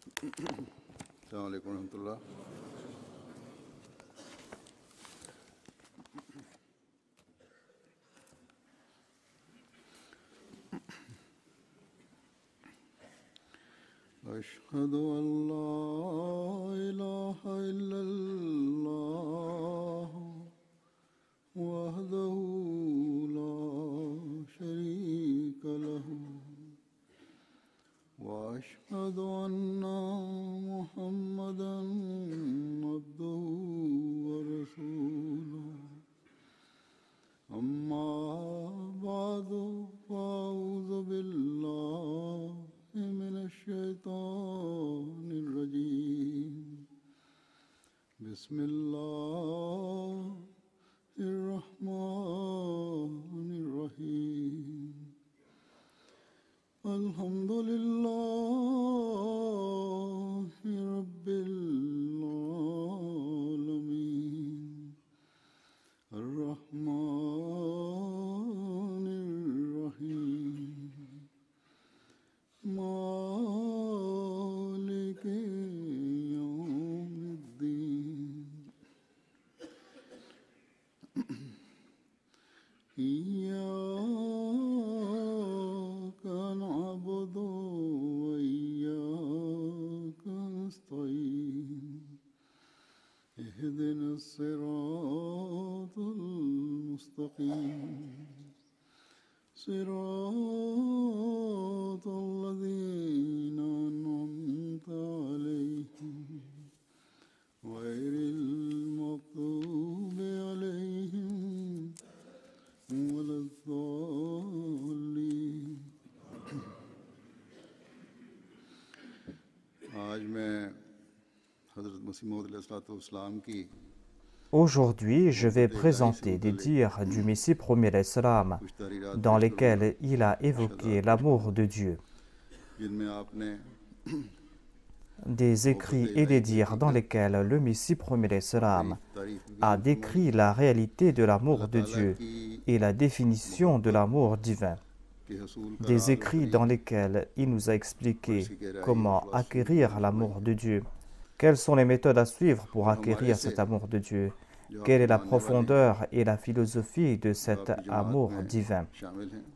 السلام عليكم ورحمة الله. أشهد أن لا إله إلا الله وحده لا شريك له وأشهد أن محمدا عبده ورسوله أما بعد فأعوذ بالله من الشيطان الرجيم بسم الله الرحمن الرحيم الحمد لله رب العالمين الرحمن الرحيم مالك يوم الدين إياك نعبد وإياك نستعين اهدنا الصراط المستقيم صراط الذين أنعمت عليهم غير المغضوب عليهم ولا الضالين. आज मैं हज़रत मसीह मौऊद अलैहिस्सलाम की Aujourd'hui, je vais présenter des dires du Messie premier l'Islam dans lesquels il a évoqué l'amour de Dieu. जिनमें आपने Des écrits et des dires dans lesquels le Messie premier l'Islam a décrit la réalité de l'amour de Dieu et la définition de l'amour divin. Des écrits dans lesquels il nous a expliqué comment acquérir l'amour de Dieu, quelles sont les méthodes à suivre pour acquérir cet amour de Dieu, quelle est la profondeur et la philosophie de cet amour divin.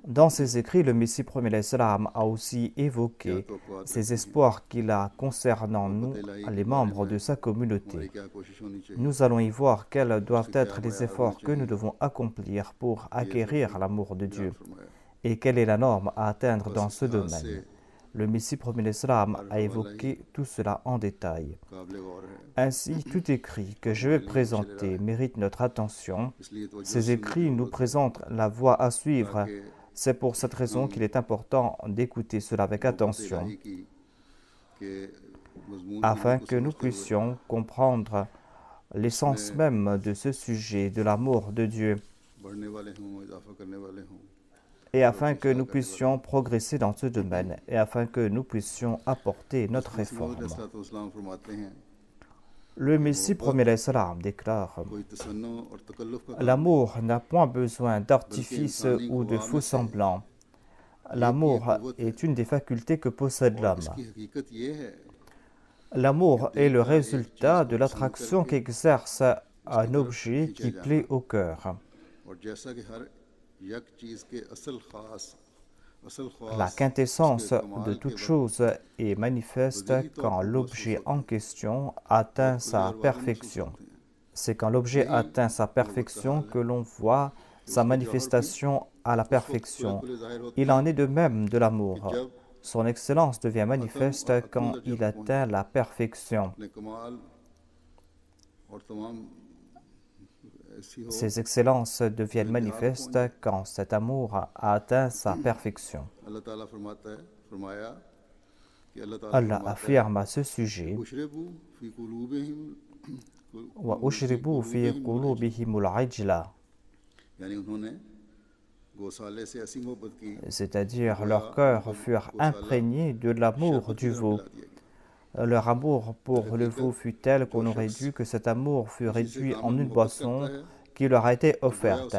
Dans ses écrits, le Messie premier l'Islam a aussi évoqué ses espoirs qu'il a concernant nous, les membres de sa communauté. Nous allons y voir quels doivent être les efforts que nous devons accomplir pour acquérir l'amour de Dieu et quelle est la norme à atteindre dans ce domaine. Le Messie premier l'Islam a évoqué tout cela en détail. Ainsi, tout écrit que je vais présenter mérite notre attention. Ces écrits nous présentent la voie à suivre. C'est pour cette raison qu'il est important d'écouter cela avec attention, afin que nous puissions comprendre l'essence même de ce sujet, de l'amour de Dieu, et afin que nous puissions progresser dans ce domaine, et afin que nous puissions apporter notre réforme. Le Messie premier l'Islam déclare: l'amour n'a point besoin d'artifice ou de faux semblants. L'amour est une des facultés que possède l'homme. L'amour est le résultat de l'attraction qu'exerce un objet qui plaît au cœur. La quintessence de toute chose est manifeste quand l'objet en question atteint sa perfection. C'est quand l'objet atteint sa perfection que l'on voit sa manifestation à la perfection. Il en est de même de l'amour. Son excellence devient manifeste quand il atteint la perfection. Ces excellences deviennent manifestes quand cet amour a atteint sa perfection. Allah affirme à ce sujet: Wa ushribu fi qulubihimul ajla. C'est-à-dire, leurs cœurs furent imprégnés de l'amour du veau. Leur amour pour le veau fut tel qu'on aurait dit que cet amour fut réduit en une boisson qui leur a été offerte.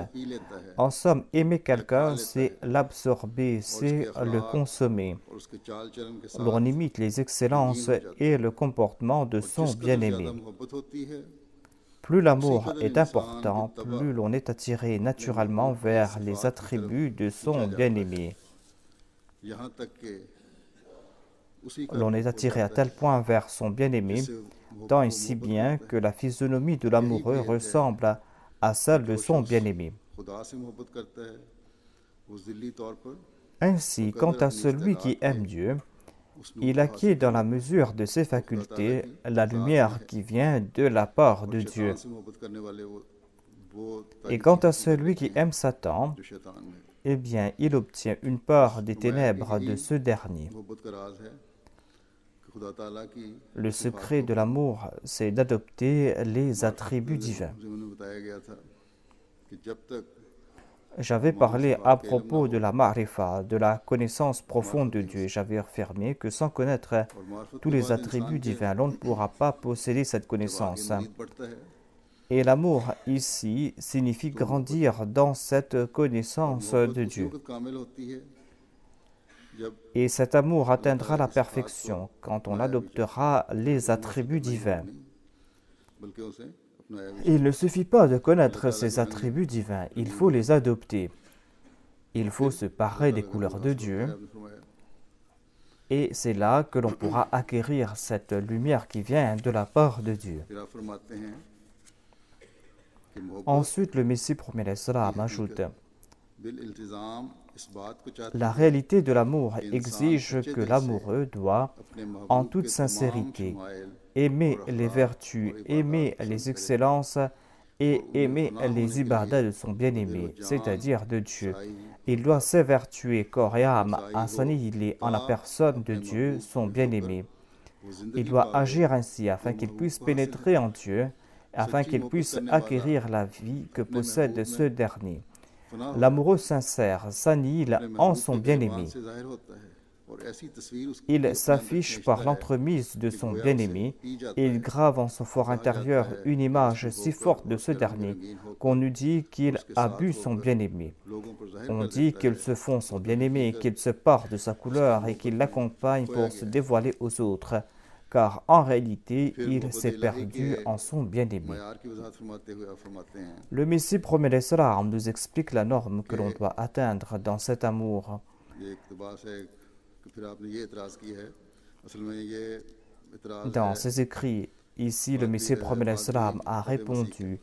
En somme, aimer quelqu'un, c'est l'absorber, c'est le consommer. L'on imite les excellences et le comportement de son bien-aimé. Plus l'amour est important, plus l'on est attiré naturellement vers les attributs de son bien-aimé. L'on est attiré à tel point vers son bien-aimé, tant et si bien que la physionomie de l'amoureux ressemble à celle de son bien-aimé. Ainsi, quant à celui qui aime Dieu, il acquiert dans la mesure de ses facultés la lumière qui vient de la part de Dieu. Et quant à celui qui aime Satan, eh bien, il obtient une part des ténèbres de ce dernier. Le secret de l'amour, c'est d'adopter les attributs divins. J'avais parlé à propos de la ma'rifa, de la connaissance profonde de Dieu. J'avais affirmé que sans connaître tous les attributs divins, l'on ne pourra pas posséder cette connaissance. Et l'amour ici signifie grandir dans cette connaissance de Dieu. Et cet amour atteindra la perfection quand on adoptera les attributs divins. Il ne suffit pas de connaître ces attributs divins, il faut les adopter. Il faut se parer des couleurs de Dieu. Et c'est là que l'on pourra acquérir cette lumière qui vient de la part de Dieu. Ensuite, le Messie promet l'Islam ajoute: la réalité de l'amour exige que l'amoureux doit, en toute sincérité, aimer les vertus, aimer les excellences et aimer les ibadas de son bien-aimé, c'est-à-dire de Dieu. Il doit s'évertuer corps et âme à s'annihiler en la personne de Dieu, son bien-aimé. Il doit agir ainsi afin qu'il puisse pénétrer en Dieu, afin qu'il puisse acquérir la vie que possède ce dernier. L'amoureux sincère s'annihile en son bien-aimé. Il s'affiche par l'entremise de son bien-aimé et il grave en son fort intérieur une image si forte de ce dernier qu'on eût dit qu'il a bu son bien-aimé. On dit qu'il se fond son bien-aimé, qu'il se pare de sa couleur et qu'il l'accompagne pour se dévoiler aux autres, car en réalité, il s'est perdu en son bien-aimé. Le Messie promet l'Islam nous explique la norme que l'on doit atteindre dans cet amour. Dans ses écrits, ici, le Messie promet l'Islam a répondu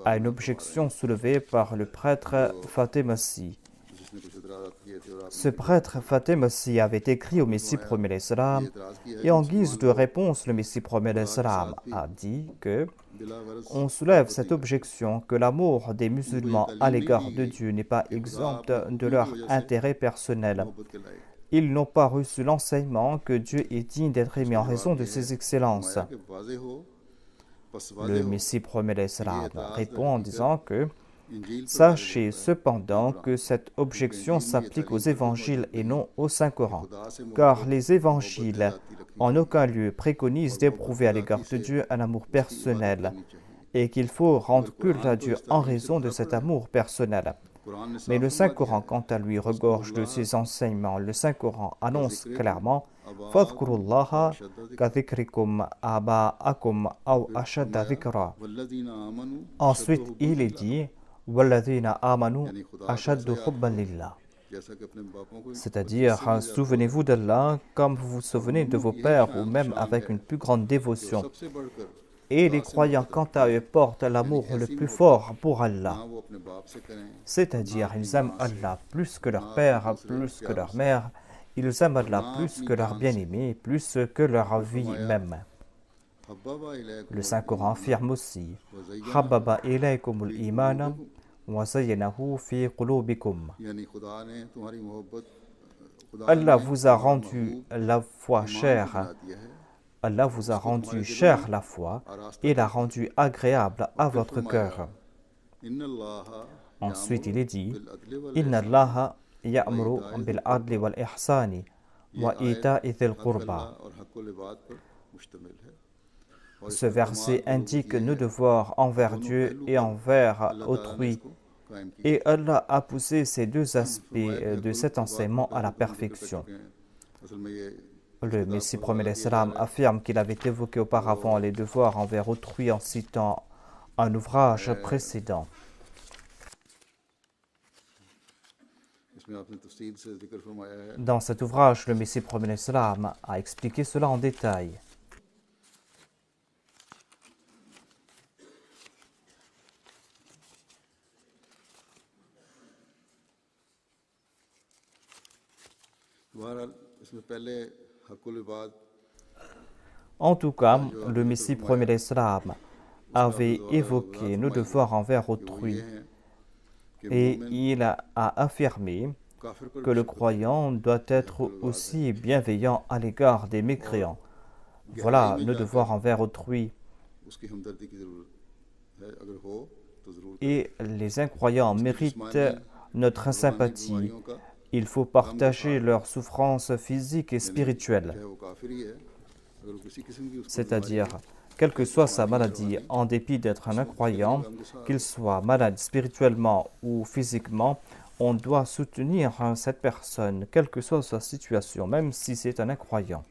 à une objection soulevée par le prêtre Fatémassi. Ce prêtre Fatémassi avait écrit au Messie promet l'Islam et en guise de réponse, le Messie promet l'Islam a dit que on soulève cette objection que l'amour des musulmans à l'égard de Dieu n'est pas exempt de leur intérêt personnel. Ils n'ont pas reçu l'enseignement que Dieu est digne d'être aimé en raison de ses excellences. Le Messie promet l'Islam répond en disant que sachez cependant que cette objection s'applique aux évangiles et non au Saint-Coran, car les évangiles en aucun lieu préconisent d'éprouver à l'égard de Dieu un amour personnel et qu'il faut rendre culte à Dieu en raison de cet amour personnel. Mais le Saint-Coran, quant à lui, regorge de ses enseignements. Le Saint-Coran annonce clairement « Fadhkurullaha kadhikrikum aba'akum aw ashadda dhikra ». Ensuite, il est dit « Walladhina amanu ashaddu hubban lillah ». C'est-à-dire, souvenez-vous d'Allah comme vous vous souvenez de vos pères ou même avec une plus grande dévotion. Et les croyants, quant à eux, portent l'amour le plus fort pour Allah. C'est-à-dire, ils aiment Allah plus que leur père, plus que leur mère. Ils aiment Allah plus que leur bien-aimé, plus que leur vie même. Le Saint-Coran affirme aussi « Habbaba ilaykumul imana wa zayyanahu fi qulubikum » Allah vous a rendu la foi chère. Allah vous a rendu chère la foi et l'a rendue agréable à votre cœur. Ensuite, il est dit « Inna Allaha ya'muru bil adli wal ihsani wa ita'i dhil qurba » Ce verset indique nos devoirs envers Dieu et envers autrui. Et Allah a poussé ces deux aspects de cet enseignement à la perfection. Le Messie promet l'Islam affirme qu'il avait évoqué auparavant les devoirs envers autrui en citant un ouvrage précédent. Dans cet ouvrage, le Messie promet l'Islam a expliqué cela en détail. En tout cas, le Messie promet l'Islam avait évoqué nos devoirs envers autrui et il a affirmé que le croyant doit être aussi bienveillant à l'égard des mécréants. Voilà nos devoirs envers autrui. Et les incroyants méritent notre sympathie. Il faut partager leurs souffrances physiques et spirituelles. C'est-à-dire, quelle que soit sa maladie, en dépit d'être un incroyant, qu'il soit malade spirituellement ou physiquement, on doit soutenir cette personne, quelle que soit sa situation, même si c'est un incroyant.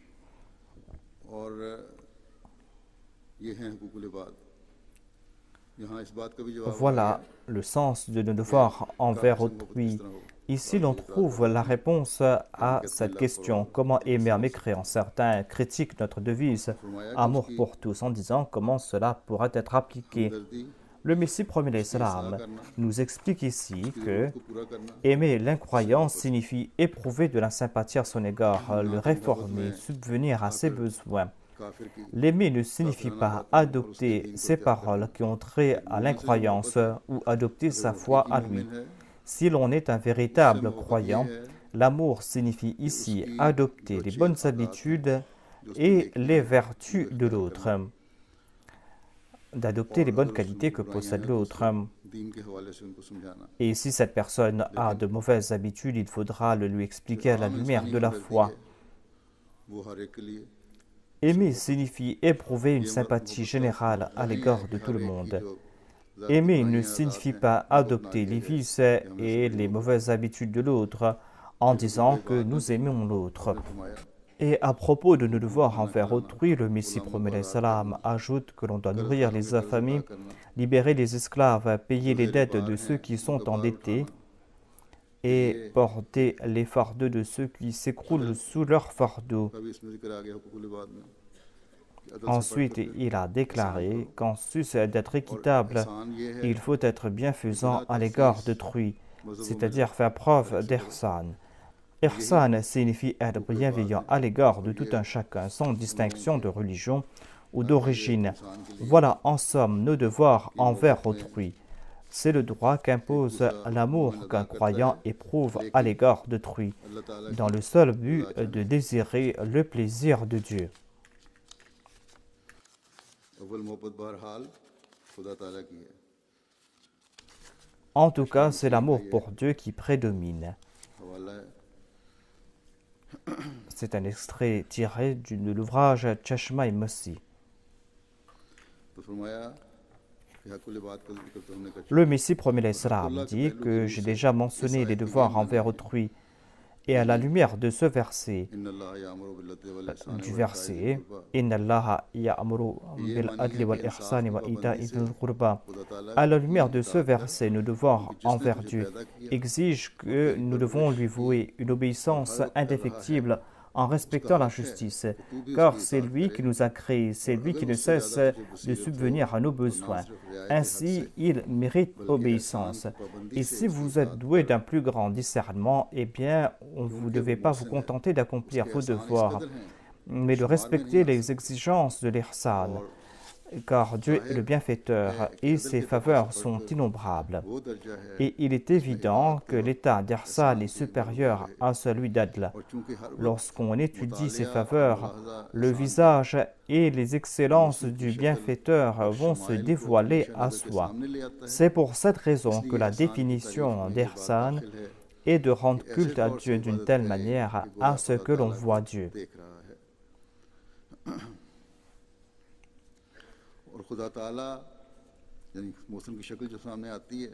Voilà le sens de nos devoirs envers autrui. Ici, l'on trouve la réponse à cette question. Comment aimer un mécréant? Certains critiquent notre devise « Amour pour tous » en disant comment cela pourrait être appliqué. Le Messie promet l'Islam nous explique ici que aimer l'incroyant signifie éprouver de la sympathie à son égard, le réformer, subvenir à ses besoins. L'aimer ne signifie pas adopter ses paroles qui ont trait à l'incroyance ou adopter sa foi à lui. Si l'on est un véritable croyant, l'amour signifie ici adopter les bonnes habitudes et les vertus de l'autre, d'adopter les bonnes qualités que possède l'autre. Et si cette personne a de mauvaises habitudes, il faudra le lui expliquer à la lumière de la foi. Aimer signifie éprouver une sympathie générale à l'égard de tout le monde. Aimer ne signifie pas adopter les vices et les mauvaises habitudes de l'autre en disant que nous aimons l'autre. Et à propos de nos devoirs envers autrui, le Messie promet l'Islam ajoute que l'on doit nourrir les affamés, libérer les esclaves, payer les dettes de ceux qui sont endettés et porter les fardeaux de ceux qui s'écroulent sous leur fardeau. Ensuite, il a déclaré qu'en sus d'être équitable, il faut être bienfaisant à l'égard d'autrui, c'est-à-dire faire preuve d'ihsan. Ihsan signifie être bienveillant à l'égard de tout un chacun, sans distinction de religion ou d'origine. Voilà en somme nos devoirs envers autrui. C'est le droit qu'impose l'amour qu'un croyant éprouve à l'égard d'autrui, dans le seul but de désirer le plaisir de Dieu. En tout cas, c'est l'amour pour Dieu qui prédomine. C'est un extrait tiré de l'ouvrage Chashma Masih. Le Messie promet l'Islam dit que j'ai déjà mentionné les devoirs envers autrui. Et à la lumière de ce verset, du verset Inna Allaha ya'muru bil adli wal ihsani wa ita'i dhil qurba, à la lumière de ce verset, nos devoirs envers Dieu exigent que nous devons lui vouer une obéissance indéfectible en respectant la justice, car c'est lui qui nous a créés, c'est lui qui ne cesse de subvenir à nos besoins. Ainsi, il mérite obéissance. Et si vous êtes doué d'un plus grand discernement, eh bien, vous ne devez pas vous contenter d'accomplir vos devoirs, mais de respecter les exigences de l'ihsan, car Dieu est le bienfaiteur et ses faveurs sont innombrables. Et il est évident que l'état d'ihsan est supérieur à celui d'adl. Lorsqu'on étudie ses faveurs, le visage et les excellences du bienfaiteur vont se dévoiler à soi. C'est pour cette raison que la définition d'ihsan est de rendre culte à Dieu d'une telle manière à ce que l'on voit Dieu. खुदा ताला यानी मौसम की शक्ल जब सामने आती है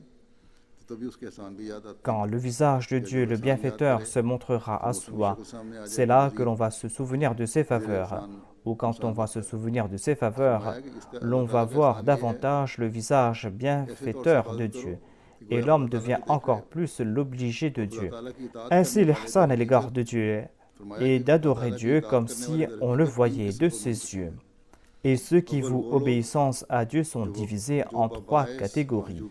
तो तभी उसके एहसान भी याद आते हैं। Quand le visage de Dieu, le bienfaiteur, se montrera à soi, c'est là que l'on va se souvenir de ses faveurs. Ou quand on va se souvenir de ses faveurs, l'on va voir davantage le visage bienfaiteur de Dieu. Et l'homme devient encore plus l'obligé de Dieu. Ainsi, l'ihsan à l'égard de Dieu est d'adorer Dieu comme si on le voyait de ses yeux. Et ceux qui vouent obéissance à Dieu sont divisés en 3 catégories.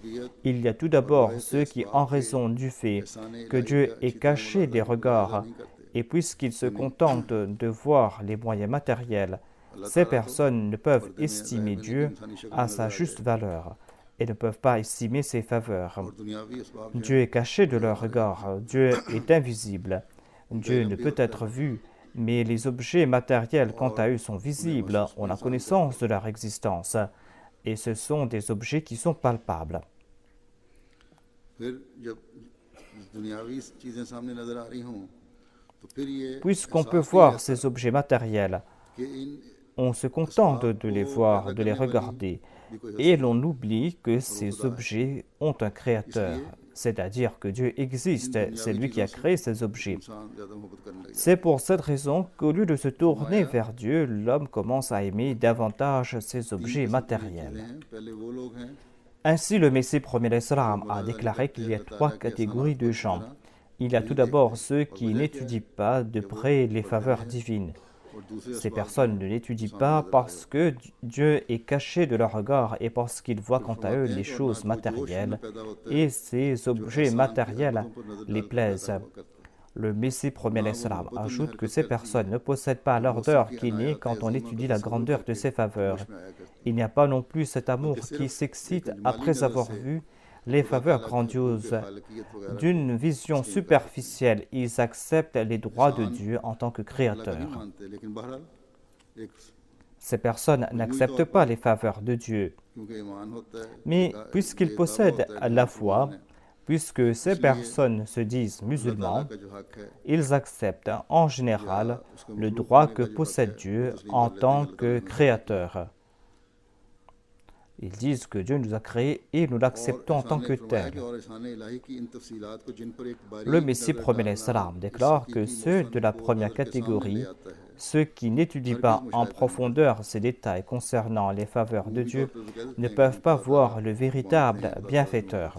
Il y a tout d'abord ceux qui, en raison du fait que Dieu est caché des regards, et puisqu'ils se contentent de voir les moyens matériels, ces personnes ne peuvent estimer Dieu à sa juste valeur et ne peuvent pas estimer ses faveurs. Dieu est caché de leurs regards, Dieu est invisible, Dieu ne peut être vu, mais les objets matériels, quant à eux, sont visibles, on a connaissance de leur existence, et ce sont des objets qui sont palpables. Puisqu'on peut voir ces objets matériels, on se contente de les voir, de les regarder, et l'on oublie que ces objets ont un créateur, c'est-à-dire que Dieu existe, c'est lui qui a créé ces objets. C'est pour cette raison qu'au lieu de se tourner vers Dieu, l'homme commence à aimer davantage ces objets matériels. Ainsi, le Messie premier l'Islam a déclaré qu'il y a 3 catégories de gens. Il y a tout d'abord ceux qui n'étudient pas de près les faveurs divines. Ces personnes ne l'étudient pas parce que Dieu est caché de leur regard et parce qu'ils voient quant à eux les choses matérielles et ces objets matériels les plaisent. Le Messie premier l'Islam ajoute que ces personnes ne possèdent pas l'ardeur qu'il n'y ait quand on étudie la grandeur de ses faveurs. Il n'y a pas non plus cet amour qui s'excite après avoir vu les faveurs grandioses. D'une vision superficielle, ils acceptent les droits de Dieu en tant que créateur. Ces personnes n'acceptent pas les faveurs de Dieu. Mais puisqu'ils possèdent la foi, puisque ces personnes se disent musulmans, ils acceptent en général le droit que possède Dieu en tant que créateur. Ils disent que Dieu nous a créés et nous l'acceptons en tant que tel. Le Messie premier l'Islam déclare que ceux de la première catégorie, ceux qui n'étudient pas en profondeur ces détails concernant les faveurs de Dieu, ne peuvent pas voir le véritable bienfaiteur.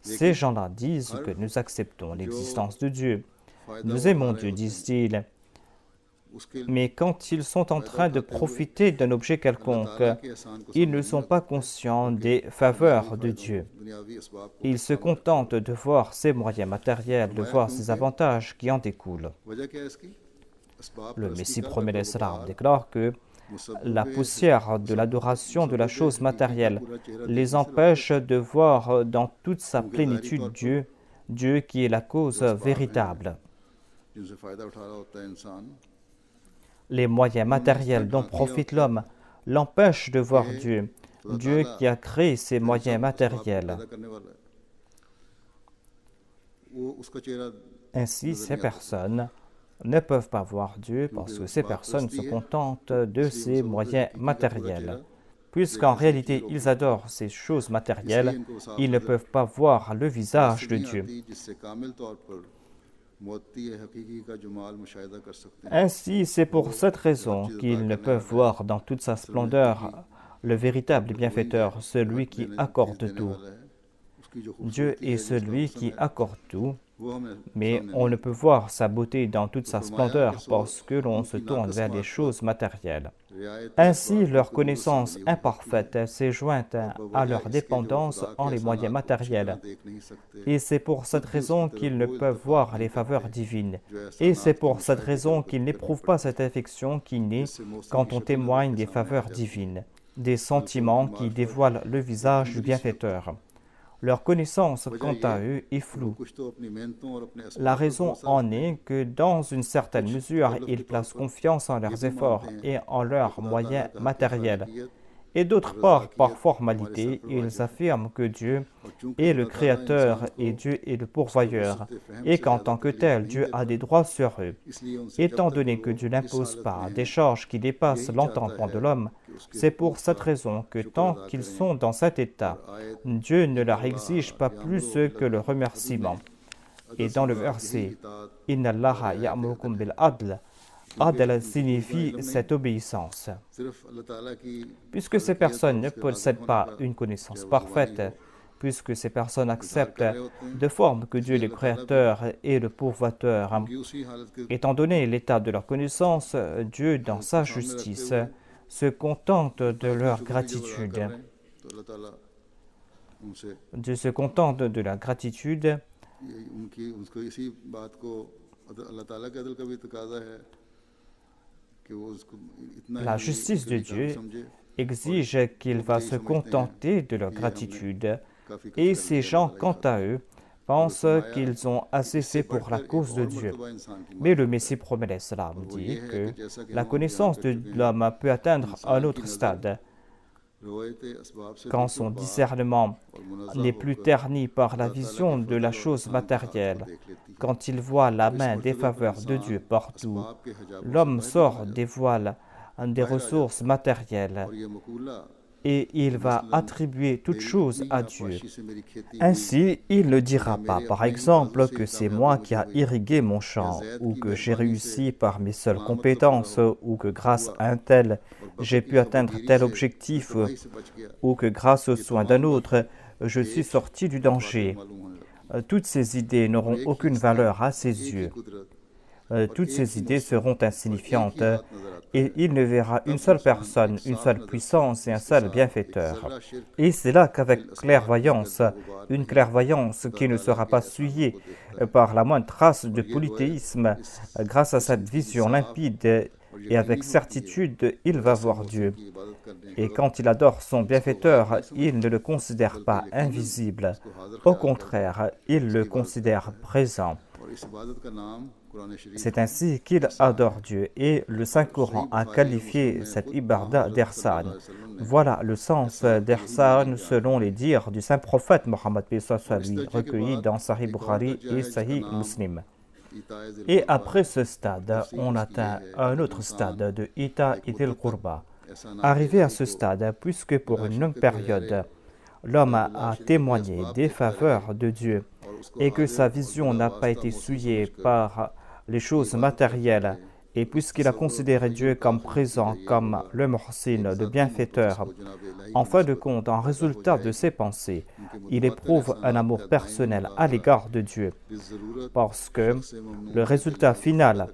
Ces gens-là disent que nous acceptons l'existence de Dieu. Nous aimons Dieu, disent-ils. Mais quand ils sont en train de profiter d'un objet quelconque, ils ne sont pas conscients des faveurs de Dieu. Ils se contentent de voir ses moyens matériels, de voir ses avantages qui en découlent. Le Messie premier l'Islam déclare que la poussière de l'adoration de la chose matérielle les empêche de voir dans toute sa plénitude Dieu, Dieu qui est la cause véritable. Les moyens matériels dont profite l'homme l'empêchent de voir Dieu, Dieu qui a créé ces moyens matériels. Ainsi, ces personnes ne peuvent pas voir Dieu parce que ces personnes se contentent de ces moyens matériels. Puisqu'en réalité, ils adorent ces choses matérielles, ils ne peuvent pas voir le visage de Dieu. Ainsi, c'est pour cette raison qu'ils ne peuvent voir dans toute sa splendeur le véritable bienfaiteur, celui qui accorde tout. Dieu est celui qui accorde tout, mais on ne peut voir sa beauté dans toute sa splendeur parce que l'on se tourne vers les choses matérielles. Ainsi, leur connaissance imparfaite s'est jointe à leur dépendance en les moyens matériels. Et c'est pour cette raison qu'ils ne peuvent voir les faveurs divines. Et c'est pour cette raison qu'ils n'éprouvent pas cette affection qui naît quand on témoigne des faveurs divines, des sentiments qui dévoilent le visage du bienfaiteur. Leur connaissance, quant à eux, est floue. La raison en est que, dans une certaine mesure, ils placent confiance en leurs efforts et en leurs moyens matériels. Et d'autre part, par formalité, ils affirment que Dieu est le Créateur et Dieu est le pourvoyeur, et qu'en tant que tel, Dieu a des droits sur eux. Étant donné que Dieu n'impose pas des charges qui dépassent l'entendement de l'homme, c'est pour cette raison que tant qu'ils sont dans cet état, Dieu ne leur exige pas plus que le remerciement. Et dans le verset « Inna Allaha ya'murukum bil adl », Adl signifie cette obéissance. Puisque ces personnes ne possèdent pas une connaissance parfaite, puisque ces personnes acceptent de forme que Dieu est le Créateur et le pourvoyeur, étant donné l'état de leur connaissance, Dieu, dans sa justice, se contente de leur gratitude. Dieu se contente de leur gratitude. La justice de Dieu exige qu'il va se contenter de leur gratitude, et ces gens, quant à eux, pensent qu'ils ont assez fait pour la cause de Dieu. Mais le Messie promet l'Islam dit que la connaissance de l'homme peut atteindre un autre stade. Quand son discernement n'est plus terni par la vision de la chose matérielle, quand il voit la main des faveurs de Dieu partout, l'homme sort des voiles des ressources matérielles et il va attribuer toute chose à Dieu. Ainsi, il ne dira pas, par exemple, que c'est moi qui a irrigué mon champ, ou que j'ai réussi par mes seules compétences, ou que grâce à un tel, j'ai pu atteindre tel objectif, ou que grâce aux soins d'un autre, je suis sorti du danger. Toutes ces idées n'auront aucune valeur à ses yeux. Toutes ces idées seront insignifiantes et il ne verra une seule personne, une seule puissance et un seul bienfaiteur. Et c'est là qu'avec clairvoyance, une clairvoyance qui ne sera pas souillée par la moindre trace de polythéisme, grâce à cette vision limpide et avec certitude, il va voir Dieu. Et quand il adore son bienfaiteur, il ne le considère pas invisible. Au contraire, il le considère présent. C'est ainsi qu'il adore Dieu et le Saint-Coran a qualifié cette ibadah d'Ihsan. Voilà le sens d'Ihsan selon les dires du Saint-Prophète Mohammed lui, recueilli dans Sahih Bukhari et Sahih Muslim. Et après ce stade, on atteint un autre stade de Ita idil Qurba. Arrivé à ce stade, puisque pour une longue période, l'homme a témoigné des faveurs de Dieu et que sa vision n'a pas été souillée par les choses matérielles, et puisqu'il a considéré Dieu comme présent, comme le Muhsin, le bienfaiteur, en fin de compte, en résultat de ses pensées, il éprouve un amour personnel à l'égard de Dieu, parce que le résultat final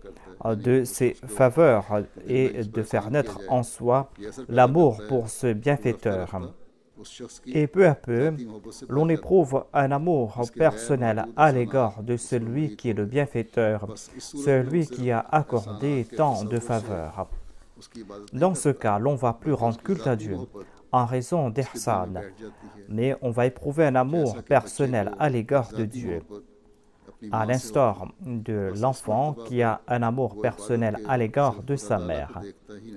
de ses faveurs est de faire naître en soi l'amour pour ce bienfaiteur. Et peu à peu, l'on éprouve un amour personnel à l'égard de celui qui est le bienfaiteur, celui qui a accordé tant de faveurs. Dans ce cas, l'on ne va plus rendre culte à Dieu en raison d'Ihsan, mais on va éprouver un amour personnel à l'égard de Dieu, à l'instar de l'enfant qui a un amour personnel à l'égard de sa mère.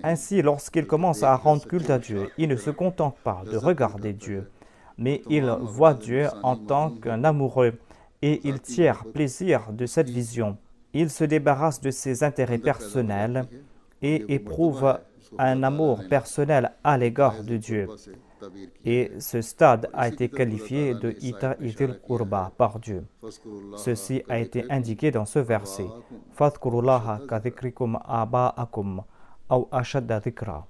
Ainsi, lorsqu'il commence à rendre culte à Dieu, il ne se contente pas de regarder Dieu, mais il voit Dieu en tant qu'un amoureux et il tire plaisir de cette vision. Il se débarrasse de ses intérêts personnels et éprouve un amour personnel à l'égard de Dieu. Et ce stade a été qualifié de Ita idil Qurba par Dieu. Ceci a été indiqué dans ce verset. Fadhkurullaha ka dhikrikum aba'akum aw ashadda dhikra.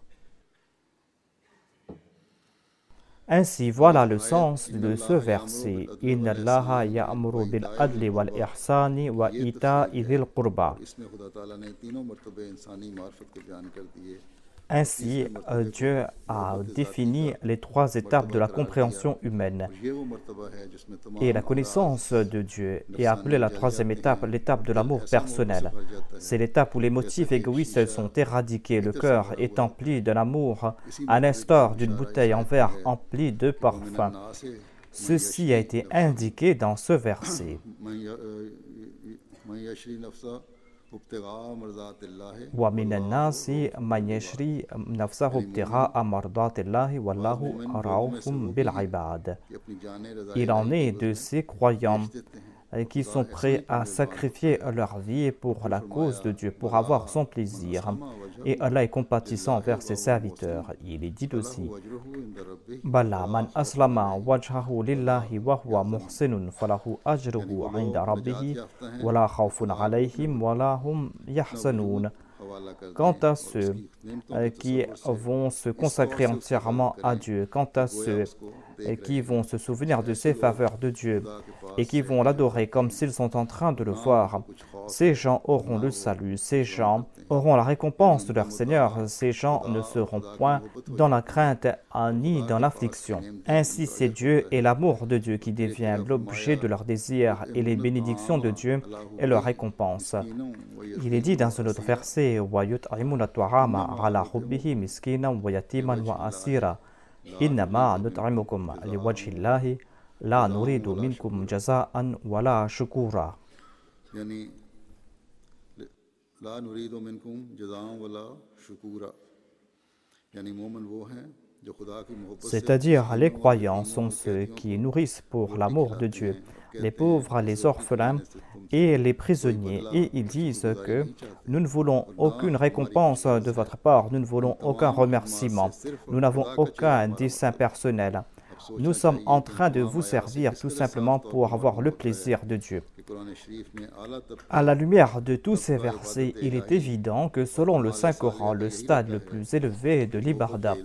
Ainsi, voilà le sens de ce verset. Inna Allaha ya'muru bil adli wal ihsani wa ita idil qurba. Ainsi, Dieu a défini les trois étapes de la compréhension humaine. Et la connaissance de Dieu est appelée la troisième étape, l'étape de l'amour personnel. C'est l'étape où les motifs égoïstes sont éradiqués, le cœur est empli d'un amour, à l'instar d'une bouteille en verre emplie de parfum. Ceci a été indiqué dans ce verset. ومن الناس من يشري نفسه ابتغاء مرضات الله والله رؤوف بالعباد. Il en est de ces croyants qui sont prêts à sacrifier leur vie pour la cause de Dieu, pour avoir son plaisir. Et Allah est compatissant envers ses serviteurs. Il est dit aussi, Bala man aslama wajhahu lillahi wa huwa muhsinun falahu ajruhu 'inda rabbih wa la khawfun 'alayhim wa la hum yahzanun. Quant à ceux qui vont se consacrer entièrement à Dieu, quant à ceux qui vont se souvenir de ses faveurs de Dieu et qui vont l'adorer comme s'ils sont en train de le voir, ces gens auront le salut, ces gens auront la récompense de leur Seigneur, ces gens ne seront point dans la crainte ni dans l'affliction. Ainsi c'est Dieu et l'amour de Dieu qui devient l'objet de leur désir et les bénédictions de Dieu et leur récompense. Il est dit dans un autre verset, وَيُطْعِمُونَ الطَّعَامَ عَلَى حُبِّهِ مِسْكِينًا وَيَتِيمًا وَأَسِيرًا إِنَّمَا نُطْعِمُكُمْ لِوَجْهِ اللَّهِ لَا نُرِيدُ مِنْكُمْ جَزَاءً وَلَا شُكُورًا. C'est-à-dire, les croyants sont ceux qui nourrissent pour l'amour de Dieu les pauvres, les orphelins et les prisonniers. Et ils disent que nous ne voulons aucune récompense de votre part, nous ne voulons aucun remerciement, nous n'avons aucun dessein personnel. Nous sommes en train de vous servir tout simplement pour avoir le plaisir de Dieu. À la lumière de tous ces versets, il est évident que selon le Saint-Coran, le stade le plus élevé de l'ibadah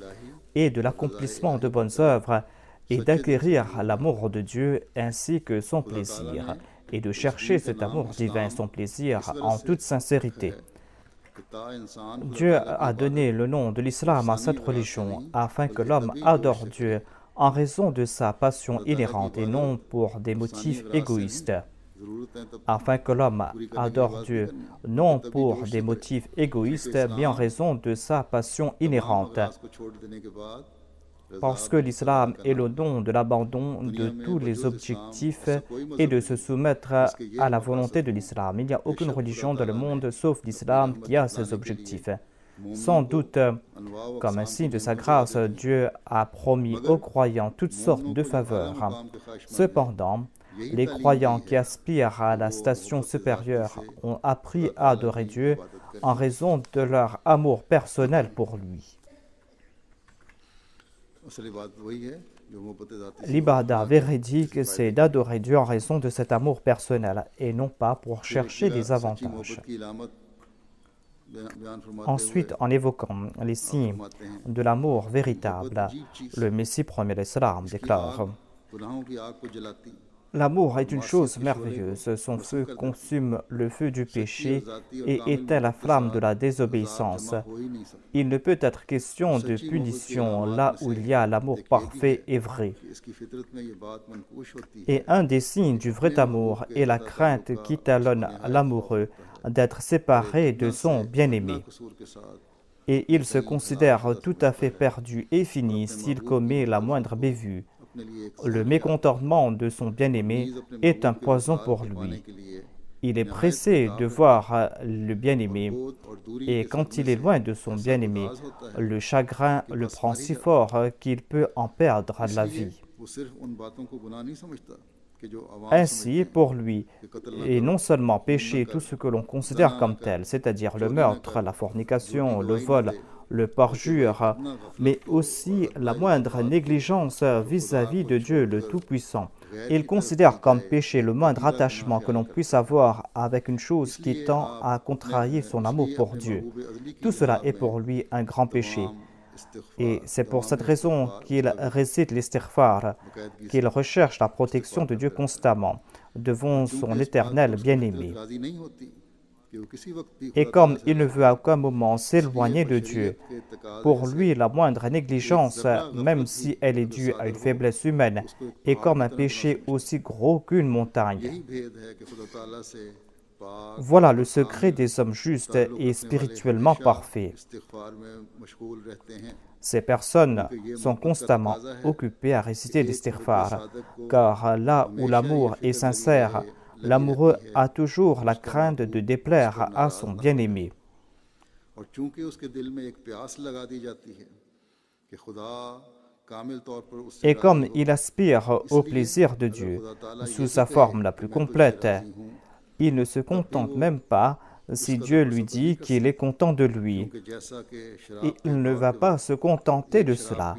et de l'accomplissement de bonnes œuvres est d'acquérir l'amour de Dieu ainsi que son plaisir, et de chercher cet amour divin, son plaisir, en toute sincérité. Dieu a donné le nom de l'islam à cette religion afin que l'homme adore Dieu en raison de sa passion inhérente et non pour des motifs égoïstes. Afin que l'homme adore Dieu non pour des motifs égoïstes, mais en raison de sa passion inhérente. Parce que l'islam est le don de l'abandon de tous les objectifs et de se soumettre à la volonté de l'islam. Il n'y a aucune religion dans le monde sauf l'islam qui a ces objectifs. Sans doute, comme un signe de sa grâce, Dieu a promis aux croyants toutes sortes de faveurs. Cependant, les croyants qui aspirent à la station supérieure ont appris à adorer Dieu en raison de leur amour personnel pour lui. L'ibadah véridique, c'est d'adorer Dieu en raison de cet amour personnel et non pas pour chercher des avantages. Ensuite, en évoquant les signes de l'amour véritable, le Messie premier l'Islam déclare: l'amour est une chose merveilleuse, son feu consume le feu du péché et éteint la flamme de la désobéissance. Il ne peut être question de punition là où il y a l'amour parfait et vrai. Et un des signes du vrai amour est la crainte qui talonne l'amoureux d'être séparé de son bien-aimé. Et il se considère tout à fait perdu et fini s'il commet la moindre bévue. Le mécontentement de son bien-aimé est un poison pour lui. Il est pressé de voir le bien-aimé, et quand il est loin de son bien-aimé, le chagrin le prend si fort qu'il peut en perdre la vie. Ainsi, pour lui, et non seulement péché tout ce que l'on considère comme tel, c'est-à-dire le meurtre, la fornication, le vol, le parjure, mais aussi la moindre négligence vis-à-vis de Dieu le Tout-Puissant. Il considère comme péché le moindre attachement que l'on puisse avoir avec une chose qui tend à contrarier son amour pour Dieu. Tout cela est pour lui un grand péché. Et c'est pour cette raison qu'il récite l'istighfar, qu'il recherche la protection de Dieu constamment devant son éternel bien-aimé. Et comme il ne veut à aucun moment s'éloigner de Dieu, pour lui la moindre négligence, même si elle est due à une faiblesse humaine, est comme un péché aussi gros qu'une montagne. Voilà le secret des hommes justes et spirituellement parfaits. Ces personnes sont constamment occupées à réciter l'istighfar, car là où l'amour est sincère, L'amoureux a toujours la crainte de déplaire à son bien-aimé. Et comme il aspire au plaisir de Dieu sous sa forme la plus complète, il ne se contente même pas si Dieu lui dit qu'il est content de lui. Et il ne va pas se contenter de cela.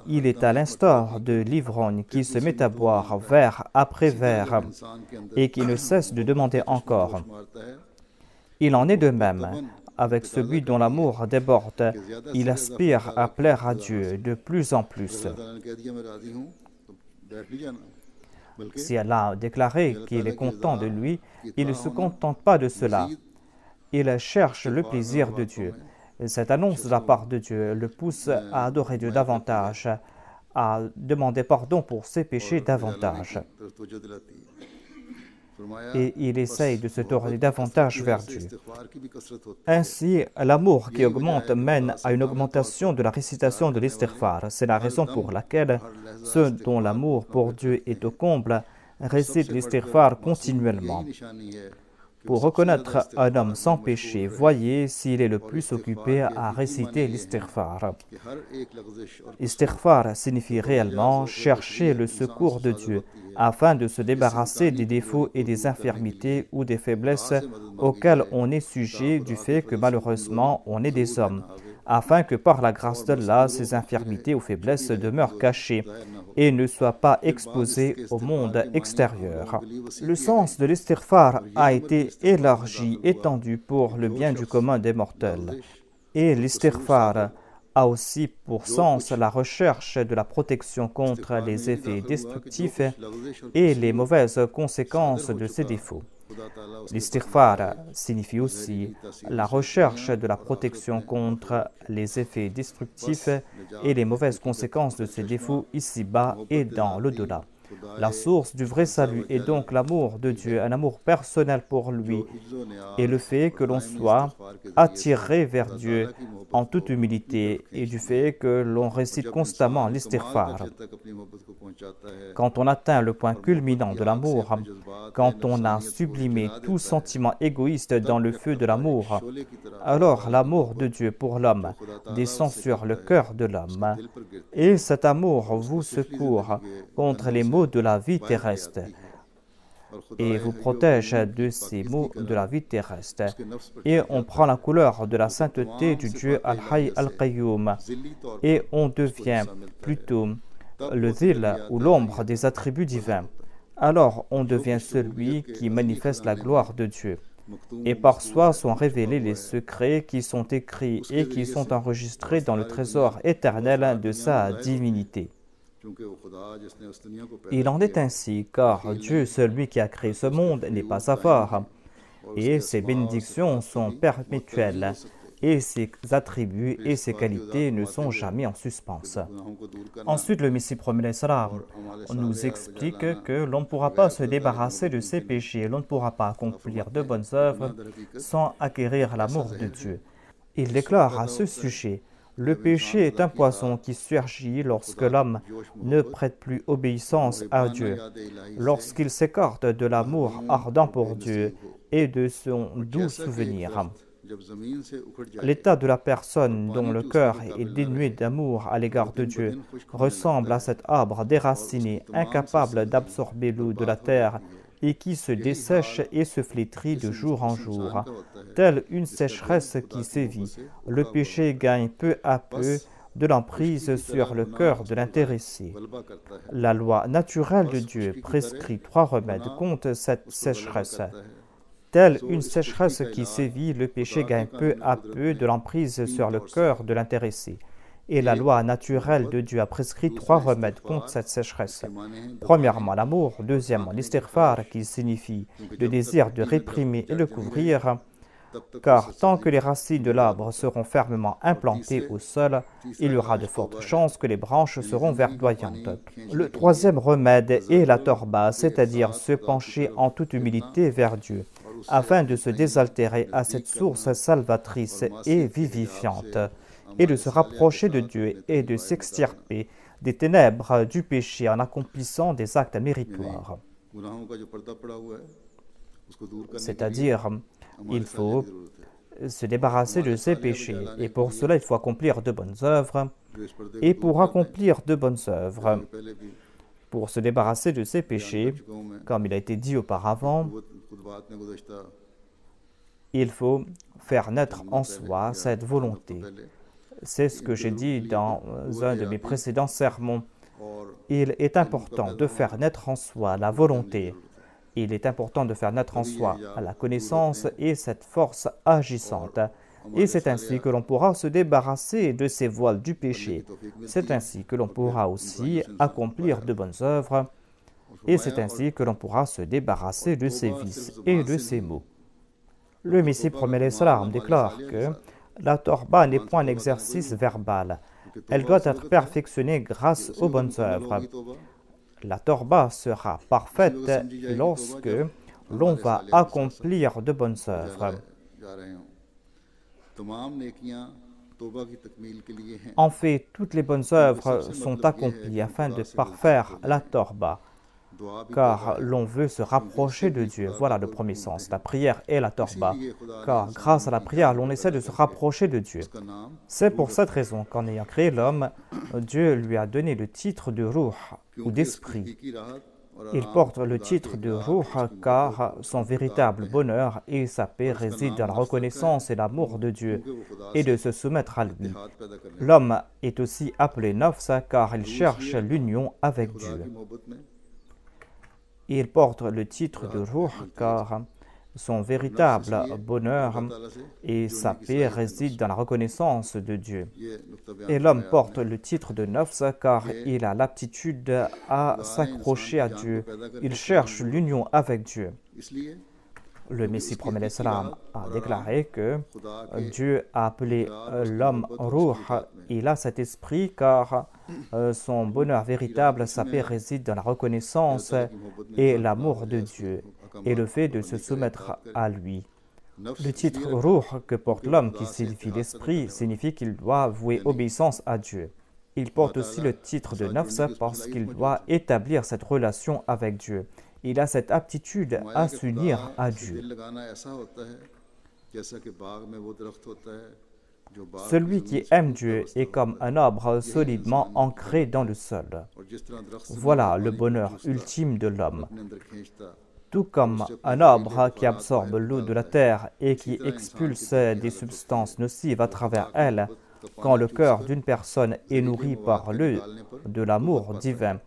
Il est à l'instar de l'ivrogne qui se met à boire verre après verre et qui ne cesse de demander encore. Il en est de même avec celui dont l'amour déborde. Il aspire à plaire à Dieu de plus en plus. Si Allah a déclaré qu'il est content de lui, il ne se contente pas de cela. Il cherche le plaisir de Dieu. Cette annonce de la part de Dieu le pousse à adorer Dieu davantage, à demander pardon pour ses péchés davantage. Et il essaye de se tourner davantage vers Dieu. Ainsi, l'amour qui augmente mène à une augmentation de la récitation de l'istighfar. C'est la raison pour laquelle ceux dont l'amour pour Dieu est au comble récitent l'istighfar continuellement. Pour reconnaître un homme sans péché, voyez s'il est le plus occupé à réciter l'istighfar. Istighfar signifie réellement chercher le secours de Dieu afin de se débarrasser des défauts et des infirmités ou des faiblesses auxquelles on est sujet du fait que malheureusement on est des hommes, afin que par la grâce d'Allah, ces infirmités ou faiblesses demeurent cachées et ne soient pas exposées au monde extérieur. Le sens de l'istighfar a été élargi, étendu pour le bien du commun des mortels. Et l'istighfar a aussi pour sens la recherche de la protection contre les effets destructifs et les mauvaises conséquences de ces défauts. L'istighfar signifie aussi la recherche de la protection contre les effets destructifs et les mauvaises conséquences de ces défauts ici-bas et dans l'au-delà. La source du vrai salut est donc l'amour de Dieu, un amour personnel pour lui, et le fait que l'on soit attiré vers Dieu en toute humilité et du fait que l'on récite constamment l'istighfar. Quand on atteint le point culminant de l'amour, quand on a sublimé tout sentiment égoïste dans le feu de l'amour, alors l'amour de Dieu pour l'homme descend sur le cœur de l'homme, et cet amour vous secourt contre les maux de la vie terrestre et vous protège de ces maux de la vie terrestre. Et on prend la couleur de la sainteté du Dieu Al-Hayy Al-Qayyum et on devient plutôt le zil ou l'ombre des attributs divins. Alors on devient celui qui manifeste la gloire de Dieu. Et par soi sont révélés les secrets qui sont écrits et qui sont enregistrés dans le trésor éternel de sa divinité. Il en est ainsi, car Dieu, celui qui a créé ce monde, n'est pas avare, et ses bénédictions sont perpétuelles, et ses attributs et ses qualités ne sont jamais en suspens. Ensuite, le Messie premier salam nous explique que l'on ne pourra pas se débarrasser de ses péchés, l'on ne pourra pas accomplir de bonnes œuvres sans acquérir l'amour de Dieu. Il déclare à ce sujet: le péché est un poison qui surgit lorsque l'homme ne prête plus obéissance à Dieu, lorsqu'il s'écarte de l'amour ardent pour Dieu et de son doux souvenir. L'état de la personne dont le cœur est dénué d'amour à l'égard de Dieu ressemble à cet arbre déraciné, incapable d'absorber l'eau de la terre et qui se dessèche et se flétrit de jour en jour. Telle une sécheresse qui sévit, le péché gagne peu à peu de l'emprise sur le cœur de l'intéressé. La loi naturelle de Dieu prescrit 3 remèdes contre cette sécheresse. Telle une sécheresse qui sévit, le péché gagne peu à peu de l'emprise sur le cœur de l'intéressé. Et la loi naturelle de Dieu a prescrit 3 remèdes contre cette sécheresse. Premièrement, l'amour. Deuxièmement, l'istighfar, qui signifie le désir de réprimer et de couvrir. Car tant que les racines de l'arbre seront fermement implantées au sol, il y aura de fortes chances que les branches seront verdoyantes. Le 3e remède est la torba, c'est-à-dire se pencher en toute humilité vers Dieu, afin de se désaltérer à cette source salvatrice et vivifiante, et de se rapprocher de Dieu et de s'extirper des ténèbres du péché en accomplissant des actes méritoires. c'est-à-dire il faut se débarrasser de ses péchés. Et pour cela, il faut accomplir de bonnes œuvres. Et pour accomplir de bonnes œuvres, pour se débarrasser de ses péchés, comme il a été dit auparavant, il faut faire naître en soi cette volonté. C'est ce que j'ai dit dans un de mes précédents sermons. Il est important de faire naître en soi la volonté. Il est important de faire naître en soi la connaissance et cette force agissante. Et c'est ainsi que l'on pourra se débarrasser de ces voiles du péché. C'est ainsi que l'on pourra aussi accomplir de bonnes œuvres. Et c'est ainsi que l'on pourra se débarrasser de ses vices et de ses maux. Le Messie promet salam déclare que la torba n'est point un exercice verbal. Elle doit être perfectionnée grâce aux bonnes œuvres. La torba sera parfaite lorsque l'on va accomplir de bonnes œuvres. En fait, toutes les bonnes œuvres sont accomplies afin de parfaire la torba, car l'on veut se rapprocher de Dieu. Voilà le premier sens. La prière est la torba, car grâce à la prière, l'on essaie de se rapprocher de Dieu. C'est pour cette raison qu'en ayant créé l'homme, Dieu lui a donné le titre de Ruh, ou d'esprit. Il porte le titre de Ruh car son véritable bonheur et sa paix résident dans la reconnaissance et l'amour de Dieu et de se soumettre à lui. L'homme est aussi appelé Nafs car il cherche l'union avec Dieu. Il porte le titre de Ruh car son véritable bonheur et sa paix résident dans la reconnaissance de Dieu. Et l'homme porte le titre de Nafs car il a l'aptitude à s'accrocher à Dieu. Il cherche l'union avec Dieu. Le Messie promet salam a déclaré que Dieu a appelé l'homme Ruh. Il a cet esprit car son bonheur véritable, sa paix réside dans la reconnaissance et l'amour de Dieu et le fait de se soumettre à lui. Le titre Ruh que porte l'homme, qui signifie l'esprit, signifie qu'il doit vouer obéissance à Dieu. Il porte aussi le titre de Nafs parce qu'il doit établir cette relation avec Dieu. Il a cette aptitude à s'unir à Dieu. Celui qui aime Dieu est comme un arbre solidement ancré dans le sol. Voilà le bonheur ultime de l'homme. Tout comme un arbre qui absorbe l'eau de la terre et qui expulse des substances nocives à travers elle, quand le cœur d'une personne est nourri par l'eau de l'amour divin,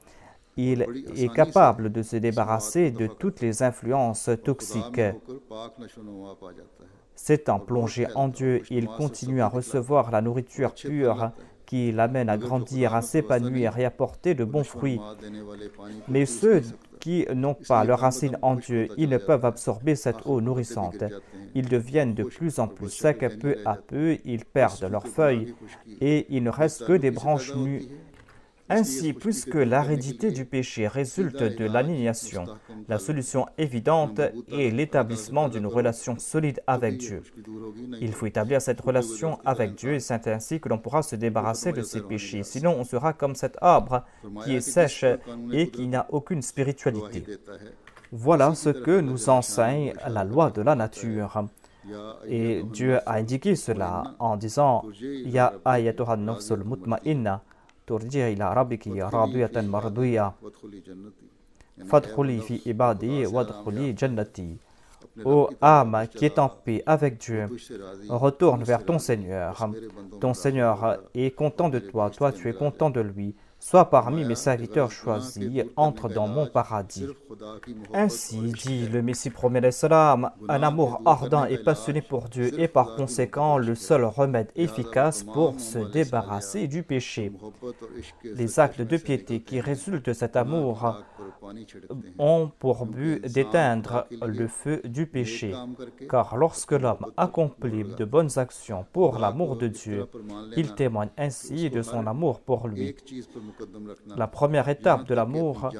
il est capable de se débarrasser de toutes les influences toxiques. S'étant plongé en Dieu, il continue à recevoir la nourriture pure qui l'amène à grandir, à s'épanouir et à porter de bons fruits. Mais ceux qui n'ont pas leurs racines en Dieu, ils ne peuvent absorber cette eau nourrissante. Ils deviennent de plus en plus secs, peu à peu, ils perdent leurs feuilles et il ne reste que des branches nues. Ainsi, puisque l'aridité du péché résulte de l'aliénation, la solution évidente est l'établissement d'une relation solide avec Dieu. Il faut établir cette relation avec Dieu et c'est ainsi que l'on pourra se débarrasser de ses péchés. Sinon, on sera comme cet arbre qui est sèche et qui n'a aucune spiritualité. Voilà ce que nous enseigne la loi de la nature. Et Dieu a indiqué cela en disant « Ya ayatuha nafsul mutma'inna » ترجعي إلى ربك راضية مرضية فادخلي في عبادي وادخلي جنتي. Ô âme qui est en paix avec Dieu, retourne vers ton Seigneur. Ton Seigneur est content de toi, toi tu es content de lui. Sois parmi mes serviteurs choisis, entre dans mon paradis. Ainsi dit le Messie promet salam, un amour ardent et passionné pour Dieu est par conséquent le seul remède efficace pour se débarrasser du péché. Les actes de piété qui résultent de cet amour ont pour but d'éteindre le feu du péché. Car lorsque l'homme accomplit de bonnes actions pour l'amour de Dieu, il témoigne ainsi de son amour pour lui. La première étape de l'amour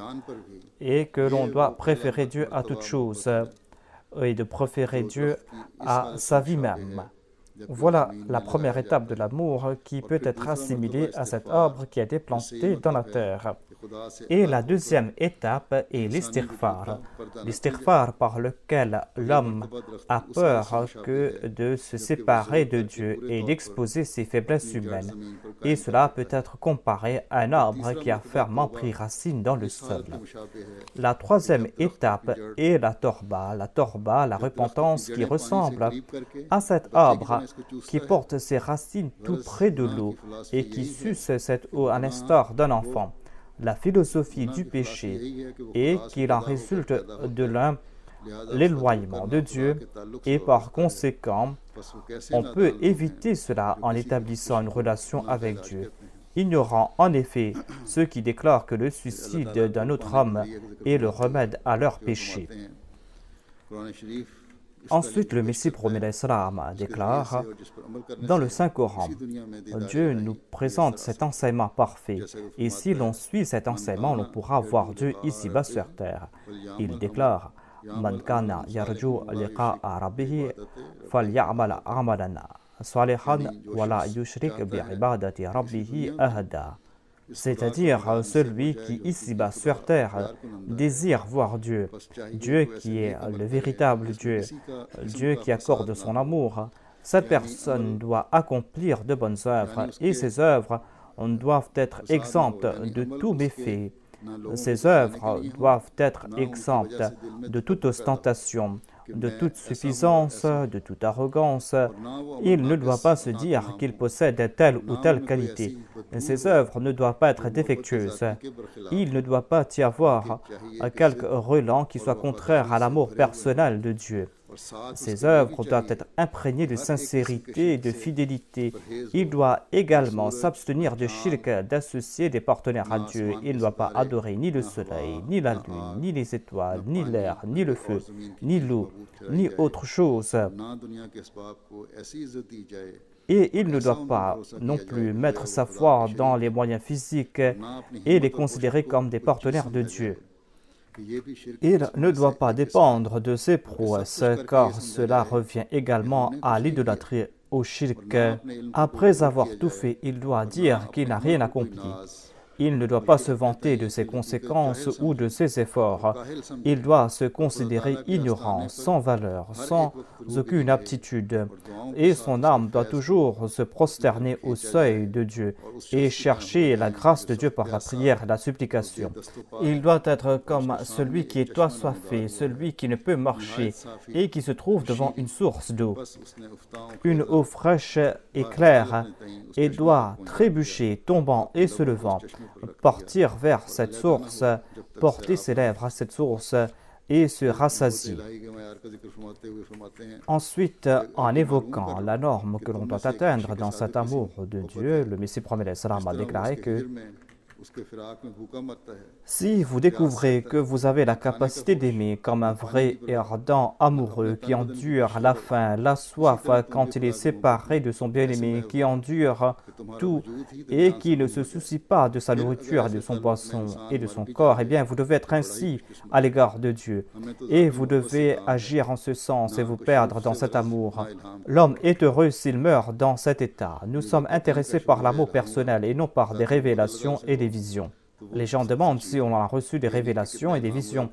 est que l'on doit préférer Dieu à toute chose et de préférer Dieu à sa vie même. Voilà la première étape de l'amour qui peut être assimilée à cet arbre qui a été planté dans la terre. Et la deuxième étape est l'istighfar. L'istighfar par lequel l'homme a peur que de se séparer de Dieu et d'exposer ses faiblesses humaines. Et cela peut être comparé à un arbre qui a fermement pris racine dans le sol. La troisième étape est la torba. La torba, la repentance qui ressemble à cet arbre qui porte ses racines tout près de l'eau et qui suce cette eau à l'instar d'un enfant. La philosophie du péché est qu'il en résulte de l'éloignement de Dieu et par conséquent, on peut éviter cela en établissant une relation avec Dieu, ignorant en effet ceux qui déclarent que le suicide d'un autre homme est le remède à leur péché. Ensuite, le Messie promet l'Islam déclare dans le Saint-Coran, Dieu nous présente cet enseignement parfait et si l'on suit cet enseignement, l'on pourra voir Dieu ici-bas sur terre. Il déclare Man kana yarju liqa'a rabbih faly'amal 'amalan salihan wa la yushrik bi'ibadati rabbih ahada. C'est-à-dire celui qui ici-bas sur terre désire voir Dieu, Dieu qui est le véritable Dieu, Dieu qui accorde son amour. Cette personne doit accomplir de bonnes œuvres et ces œuvres doivent être exemptes de tout méfait. Ces œuvres doivent être exemptes de toute ostentation, de toute suffisance, de toute arrogance. Il ne doit pas se dire qu'il possède telle ou telle qualité. Ces œuvres ne doivent pas être défectueuses. Il ne doit pas y avoir quelque relent qui soit contraire à l'amour personnel de Dieu. Ces œuvres doivent être imprégnées de sincérité et de fidélité. Il doit également s'abstenir de shirk, d'associer des partenaires à Dieu. Il ne doit pas adorer ni le soleil, ni la lune, ni les étoiles, ni l'air, ni le feu, ni l'eau, ni autre chose. Et il ne doit pas non plus mettre sa foi dans les moyens physiques et les considérer comme des partenaires de Dieu. Il ne doit pas dépendre de ses prouesses, car cela revient également à l'idolâtrie, au shirk. Après avoir tout fait, il doit dire qu'il n'a rien accompli. Il ne doit pas se vanter de ses conséquences ou de ses efforts. Il doit se considérer ignorant, sans valeur, sans aucune aptitude. Et son âme doit toujours se prosterner au seuil de Dieu et chercher la grâce de Dieu par la prière et la supplication. Il doit être comme celui qui est assoiffé, celui qui ne peut marcher et qui se trouve devant une source d'eau. Une eau fraîche et claire et doit trébucher, tombant et se levant, partir vers cette source, porter ses lèvres à cette source et se rassasier. Ensuite, en évoquant la norme que l'on doit atteindre dans cet amour de Dieu, le Messie promet l'Islam a déclaré que si vous découvrez que vous avez la capacité d'aimer comme un vrai et ardent amoureux qui endure la faim, la soif quand il est séparé de son bien-aimé, qui endure tout et qui ne se soucie pas de sa nourriture, de son boisson et de son corps, eh bien vous devez être ainsi à l'égard de Dieu et vous devez agir en ce sens et vous perdre dans cet amour. L'homme est heureux s'il meurt dans cet état. Nous sommes intéressés par l'amour personnel et non par des révélations et des visions. Les gens demandent si on a reçu des révélations et des visions.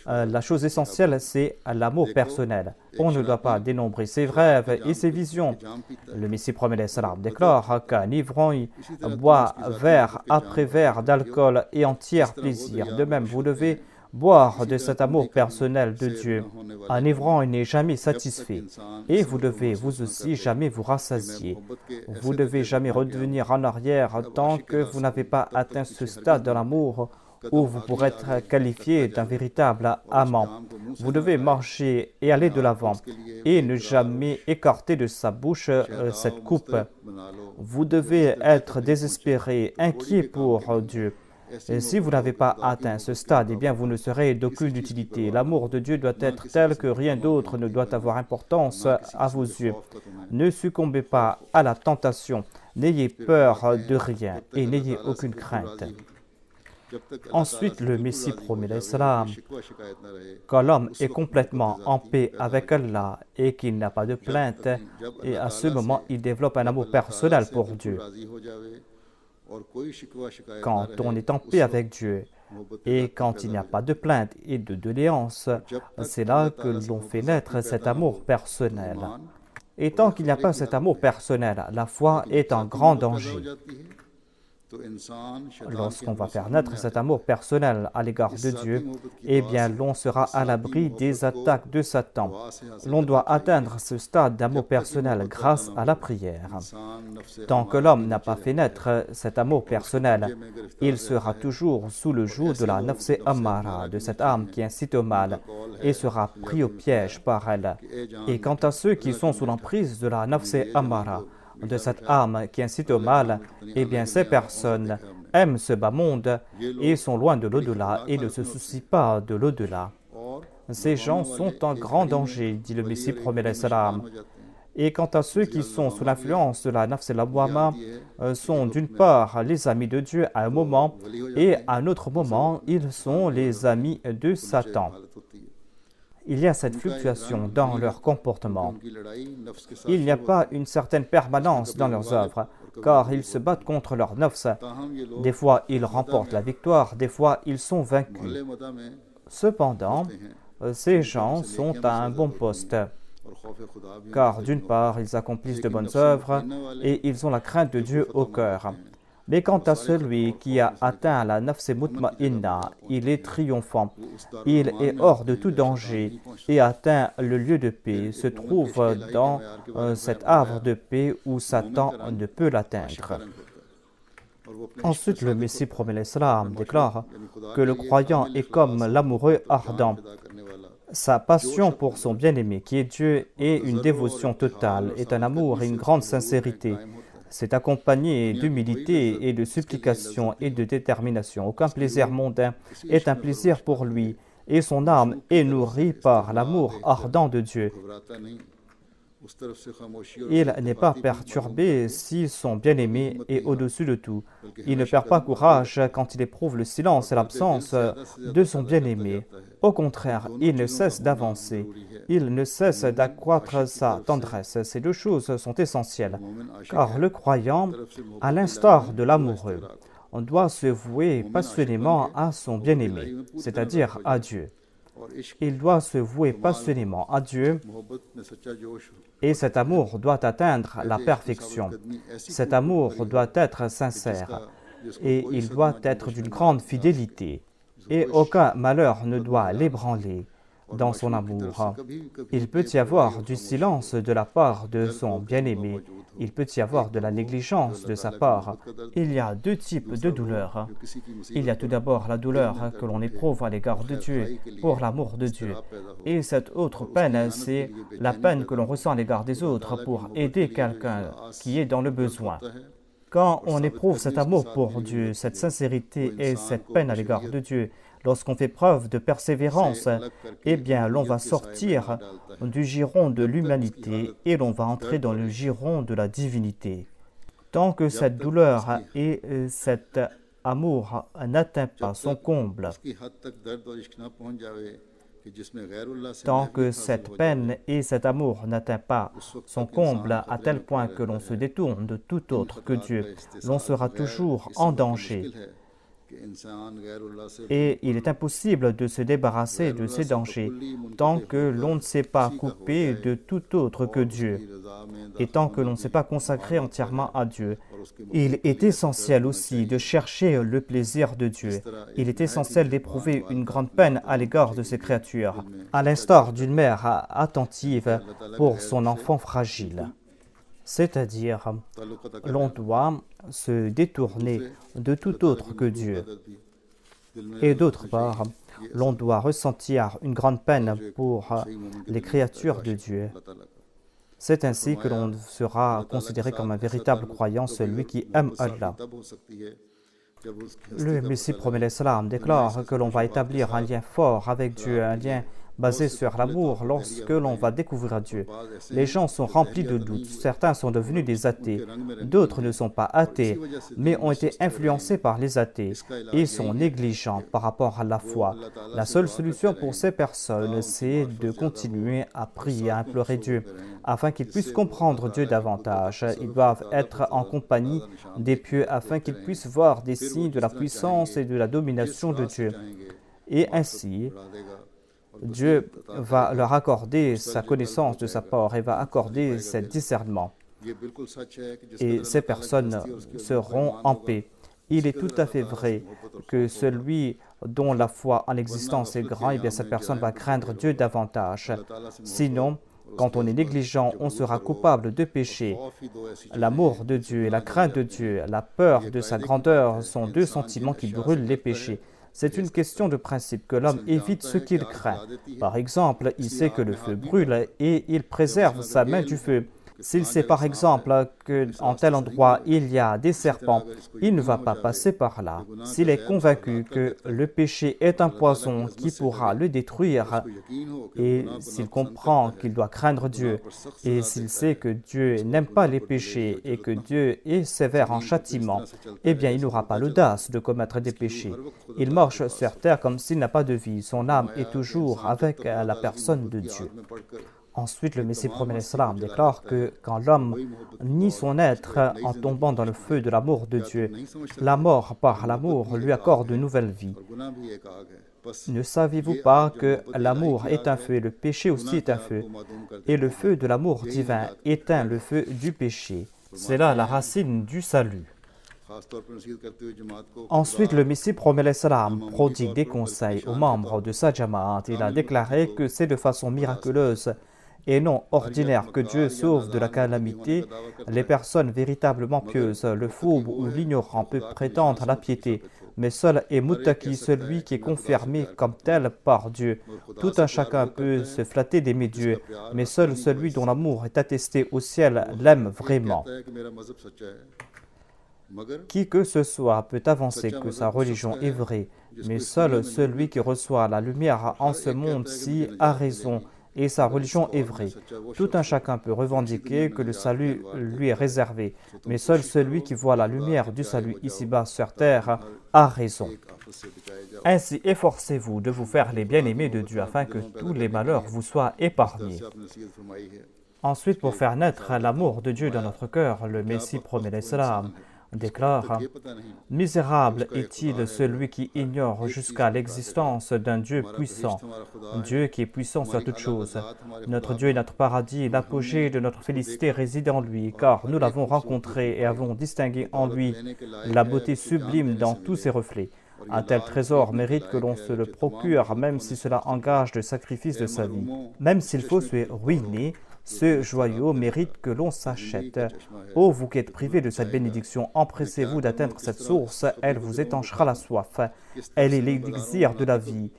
La chose essentielle, c'est l'amour personnel. On ne doit pas dénombrer ses rêves et ses visions. Le Messie promet l'Islam déclare qu'un ivrogne boit verre après verre d'alcool et en tire plaisir. De même, vous devez boire de cet amour personnel de Dieu. Un ivrogne n'est jamais satisfait et vous devez vous aussi jamais vous rassasier. Vous ne devez jamais revenir en arrière tant que vous n'avez pas atteint ce stade de l'amour où vous pourrez être qualifié d'un véritable amant. Vous devez marcher et aller de l'avant et ne jamais écarter de sa bouche cette coupe. Vous devez être désespéré, inquiet pour Dieu. Et si vous n'avez pas atteint ce stade, eh bien vous ne serez d'aucune utilité. L'amour de Dieu doit être tel que rien d'autre ne doit avoir importance à vos yeux. Ne succombez pas à la tentation, n'ayez peur de rien et n'ayez aucune crainte. Ensuite, le Messie promet l'Islam, quand l'homme est complètement en paix avec Allah et qu'il n'a pas de plainte, et à ce moment, il développe un amour personnel pour Dieu. Quand on est en paix avec Dieu et quand il n'y a pas de plainte et de doléances, c'est là que l'on fait naître cet amour personnel. Et tant qu'il n'y a pas cet amour personnel, la foi est en grand danger. Lorsqu'on va faire naître cet amour personnel à l'égard de Dieu, eh bien, l'on sera à l'abri des attaques de Satan. L'on doit atteindre ce stade d'amour personnel grâce à la prière. Tant que l'homme n'a pas fait naître cet amour personnel, il sera toujours sous le joug de la nafs ammara, de cette âme qui incite au mal, et sera pris au piège par elle. Et quant à ceux qui sont sous l'emprise de la nafs ammara, de cette âme qui incite au mal, eh bien ces personnes aiment ce bas monde et sont loin de l'au-delà et ne se soucient pas de l'au-delà. Ces gens sont en grand danger, dit le Messie promet salam. Et quant à ceux qui sont sous l'influence de la nafs al-lawwama, sont d'une part les amis de Dieu à un moment et à un autre moment, ils sont les amis de Satan. Il y a cette fluctuation dans leur comportement. Il n'y a pas une certaine permanence dans leurs œuvres, car ils se battent contre leur nafs. Des fois, ils remportent la victoire, des fois, ils sont vaincus. Cependant, ces gens sont à un bon poste, car d'une part, ils accomplissent de bonnes œuvres et ils ont la crainte de Dieu au cœur. Mais quant à celui qui a atteint la nafs mutma'inna, il est triomphant, il est hors de tout danger et atteint le lieu de paix, se trouve dans cet havre de paix où Satan ne peut l'atteindre. Ensuite, le Messie promet l'Islam déclare que le croyant est comme l'amoureux ardent. Sa passion pour son bien-aimé qui est Dieu est une dévotion totale, est un amour et une grande sincérité. C'est accompagné d'humilité et de supplication et de détermination. Aucun plaisir mondain est un plaisir pour lui, et son âme est nourrie par l'amour ardent de Dieu. Il n'est pas perturbé si son bien-aimé est au-dessus de tout. Il ne perd pas courage quand il éprouve le silence et l'absence de son bien-aimé. Au contraire, il ne cesse d'avancer. Il ne cesse d'accroître sa tendresse. Ces deux choses sont essentielles. Car le croyant, à l'instar de l'amoureux, on doit se vouer passionnément à son bien-aimé, c'est-à-dire à Dieu. Il doit se vouer passionnément à Dieu et cet amour doit atteindre la perfection. Cet amour doit être sincère et il doit être d'une grande fidélité et aucun malheur ne doit l'ébranler dans son amour. Il peut y avoir du silence de la part de son bien-aimé. Il peut y avoir de la négligence de sa part. Il y a deux types de douleurs. Il y a tout d'abord la douleur que l'on éprouve à l'égard de Dieu, pour l'amour de Dieu. Et cette autre peine, c'est la peine que l'on ressent à l'égard des autres pour aider quelqu'un qui est dans le besoin. Quand on éprouve cet amour pour Dieu, cette sincérité et cette peine à l'égard de Dieu, lorsqu'on fait preuve de persévérance, eh bien, l'on va sortir du giron de l'humanité et l'on va entrer dans le giron de la divinité. Tant que cette douleur et cet amour n'atteint pas son comble, tant que cette peine et cet amour n'atteignent pas son comble à tel point que l'on se détourne de tout autre que Dieu, l'on sera toujours en danger. Et il est impossible de se débarrasser de ces dangers tant que l'on ne s'est pas coupé de tout autre que Dieu et tant que l'on ne s'est pas consacré entièrement à Dieu. Il est essentiel aussi de chercher le plaisir de Dieu. Il est essentiel d'éprouver une grande peine à l'égard de ses créatures, à l'instar d'une mère attentive pour son enfant fragile. C'est-à-dire, l'on doit se détourner de tout autre que Dieu. Et d'autre part, l'on doit ressentir une grande peine pour les créatures de Dieu. C'est ainsi que l'on sera considéré comme un véritable croyant, celui qui aime Allah. Le Messie promet l'Islam déclare que l'on va établir un lien fort avec Dieu, un lien basé sur l'amour lorsque l'on va découvrir Dieu. Les gens sont remplis de doutes. Certains sont devenus des athées. D'autres ne sont pas athées, mais ont été influencés par les athées et sont négligents par rapport à la foi. La seule solution pour ces personnes, c'est de continuer à prier, à implorer Dieu, afin qu'ils puissent comprendre Dieu davantage. Ils doivent être en compagnie des pieux afin qu'ils puissent voir des signes de la puissance et de la domination de Dieu. Et ainsi, Dieu va leur accorder sa connaissance de sa part et va accorder ce discernement. Et ces personnes seront en paix. Il est tout à fait vrai que celui dont la foi en existence est grande, eh bien cette personne va craindre Dieu davantage. Sinon, quand on est négligent, on sera coupable de péché. L'amour de Dieu et la crainte de Dieu, la peur de sa grandeur sont deux sentiments qui brûlent les péchés. C'est une question de principe que l'homme évite ce qu'il craint. Par exemple, il sait que le feu brûle et il préserve sa main du feu. S'il sait par exemple qu'en tel endroit il y a des serpents, il ne va pas passer par là. S'il est convaincu que le péché est un poison qui pourra le détruire, et s'il comprend qu'il doit craindre Dieu, et s'il sait que Dieu n'aime pas les péchés et que Dieu est sévère en châtiment, eh bien il n'aura pas l'audace de commettre des péchés. Il marche sur terre comme s'il n'a pas de vie. Son âme est toujours avec la personne de Dieu. Ensuite, le Messie premier Islam déclare que quand l'homme nie son être en tombant dans le feu de l'amour de Dieu, la mort par l'amour lui accorde une nouvelle vie. Ne savez-vous pas que l'amour est un feu et le péché aussi est un feu, et le feu de l'amour divin éteint le feu du péché. C'est là la racine du salut. Ensuite, le Messie promet l'Islam prodigue des conseils aux membres de sa Jamaat. Il a déclaré que c'est de façon miraculeuse et non ordinaire que Dieu sauve de la calamité les personnes véritablement pieuses. Le fourbe ou l'ignorant peut prétendre à la piété, mais seul est Muttaqi, celui qui est confirmé comme tel par Dieu. Tout un chacun peut se flatter d'aimer Dieu, mais seul celui dont l'amour est attesté au ciel l'aime vraiment. Qui que ce soit peut avancer que sa religion est vraie, mais seul celui qui reçoit la lumière en ce monde-ci a raison et sa religion est vraie. Tout un chacun peut revendiquer que le salut lui est réservé, mais seul celui qui voit la lumière du salut ici-bas sur terre a raison. Ainsi, efforcez-vous de vous faire les bien-aimés de Dieu afin que tous les malheurs vous soient épargnés. Ensuite, pour faire naître l'amour de Dieu dans notre cœur, le Messie promet l'Islam déclare « Misérable est-il celui qui ignore jusqu'à l'existence d'un Dieu puissant, Dieu qui est puissant sur toutes choses. Notre Dieu est notre paradis, l'apogée de notre félicité réside en lui, car nous l'avons rencontré et avons distingué en lui la beauté sublime dans tous ses reflets. Un tel trésor mérite que l'on se le procure, même si cela engage le sacrifice de sa vie. Même s'il faut se ruiner, ce joyau mérite que l'on s'achète. Ô vous qui êtes privés de cette bénédiction, empressez-vous d'atteindre cette source, elle vous étanchera la soif. Elle est l'élixir de la vie.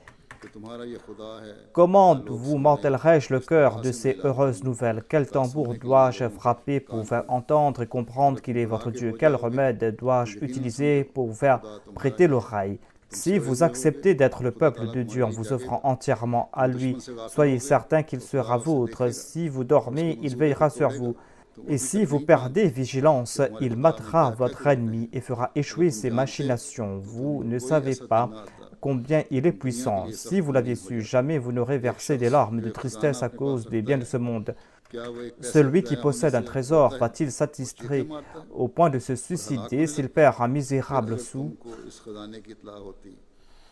Comment vous mortellerai-je le cœur de ces heureuses nouvelles? Quel tambour dois-je frapper pour vous faire entendre et comprendre qu'il est votre Dieu? Quel remède dois-je utiliser pour vous faire prêter l'oreille? Si vous acceptez d'être le peuple de Dieu en vous offrant entièrement à lui, soyez certain qu'il sera vôtre. Si vous dormez, il veillera sur vous. Et si vous perdez vigilance, il matera votre ennemi et fera échouer ses machinations. Vous ne savez pas combien il est puissant. Si vous l'aviez su, jamais vous n'aurez versé des larmes de tristesse à cause des biens de ce monde. Celui qui possède un trésor va-t-il s'attistrer au point de se suicider s'il perd un misérable sou?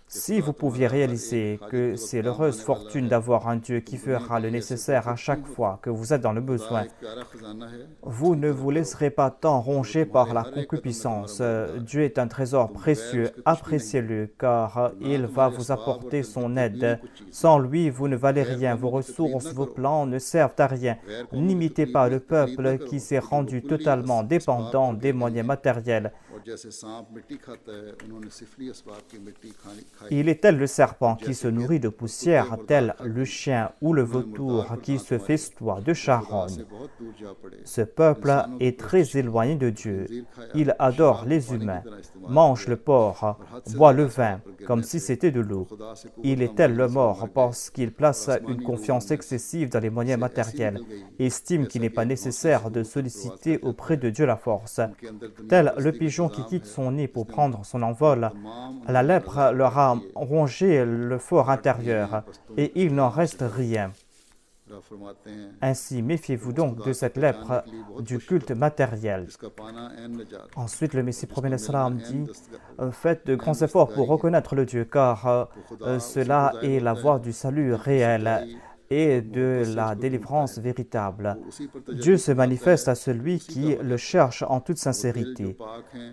Si vous pouviez réaliser que c'est l'heureuse fortune d'avoir un Dieu qui fera le nécessaire à chaque fois que vous êtes dans le besoin, vous ne vous laisserez pas tant ronger par la concupiscence. Dieu est un trésor précieux, appréciez-le, car il va vous apporter son aide. Sans lui, vous ne valez rien, vos ressources, vos plans ne servent à rien. N'imitez pas le peuple qui s'est rendu totalement dépendant des moyens matériels. Il est tel le serpent qui se nourrit de poussière, tel le chien ou le vautour qui se festoie de charogne. Ce peuple est très éloigné de Dieu. Il adore les humains, mange le porc, boit le vin, comme si c'était de l'eau. Il est tel le mort parce qu'il place une confiance excessive dans les moyens matériels et estime qu'il n'est pas nécessaire de solliciter auprès de Dieu la force. Tel le pigeon qui quitte son nid pour prendre son envol, la lèpre leur a rongé le fort intérieur et il n'en reste rien. Ainsi, méfiez-vous donc de cette lèpre du culte matériel. Ensuite, le Messie prophète sallam dit « Faites de grands efforts pour reconnaître le Dieu, car cela est la voie du salut réel et de la délivrance véritable. Dieu se manifeste à celui qui le cherche en toute sincérité.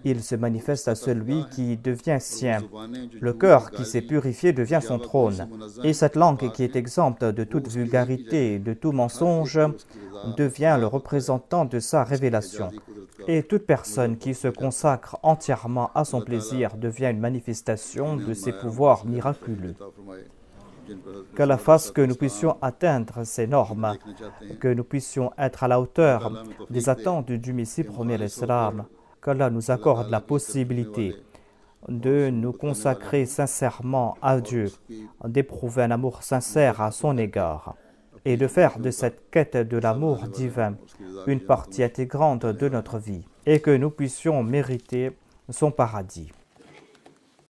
Il se manifeste à celui qui devient sien. Le cœur qui s'est purifié devient son trône. Et cette langue qui est exempte de toute vulgarité, de tout mensonge, devient le représentant de sa révélation. Et toute personne qui se consacre entièrement à son plaisir devient une manifestation de ses pouvoirs miraculeux. Qu'Allah fasse que nous puissions atteindre ces normes, que nous puissions être à la hauteur des attentes du Messie premier l'Islam, qu'Allah nous accorde la possibilité de nous consacrer sincèrement à Dieu, d'éprouver un amour sincère à son égard et de faire de cette quête de l'amour divin une partie intégrante de notre vie et que nous puissions mériter son paradis.